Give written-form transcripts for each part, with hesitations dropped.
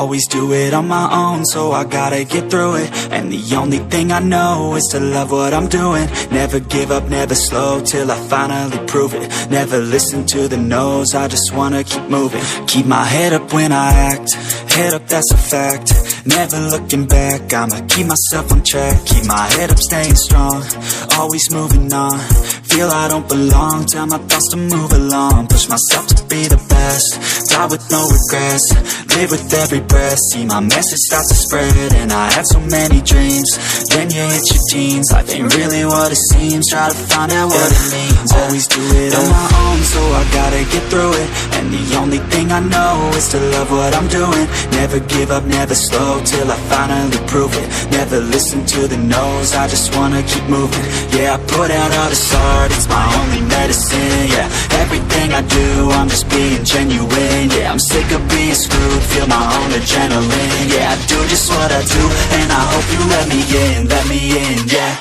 Always do it on my own, so I gotta get through it. And the only thing I know is to love what I'm doing. Never give up, never slow, till I finally prove it. Never listen to the no's, I just wanna keep moving. Keep my head up when I act, head up, that's a fact. Never looking back, I'ma keep myself on track. Keep my head up, staying strong, always moving on. Feel I don't belong, tell my thoughts to move along. Push myself to be the best, die with no regrets. Live with every breath, see my message start to spread. And I had so many dreams, then you hit your teens. Life ain't really what it seems, try to find out what it means. Always do it on my own, so I gotta get through it. And the only thing I know is to love what I'm doing. Never give up, never slow, till I finally prove it. Never listen to the no's, I just wanna keep moving. Yeah, I put out all this art, it's my only medicine. Yeah, everything I do, I'm just being genuine. Yeah, I'm sick of being screwed, feel my own adrenaline. Yeah, I do just what I do, and I hope you let me in, yeah.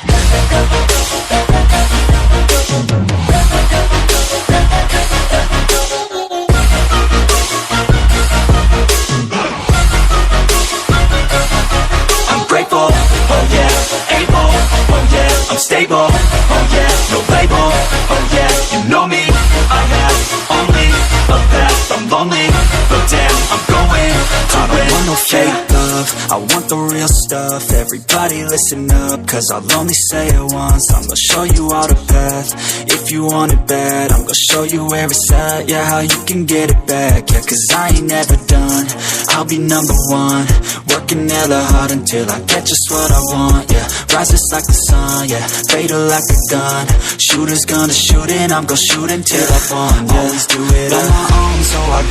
I'm grateful, oh yeah, able, oh yeah, I'm stable, oh yeah, no label, oh yeah, you know me, I have only a path, I'm lonely, but damn, I'm going to win. I don't want no fake love, I want the real stuff. Everybody listen up, cause I'll only say it once. I'm gonna show you all the path, if you want it bad. I'm gonna show you where it's at, yeah, how you can get it back. Yeah, cause I ain't never done, I'll be number one. Working hella hard until I get just what I want, yeah. Rises like the sun, yeah, fatal like a gun. Shooter's gonna shoot and I'm gonna shoot until I fall, yeah. Always do it on my own, so I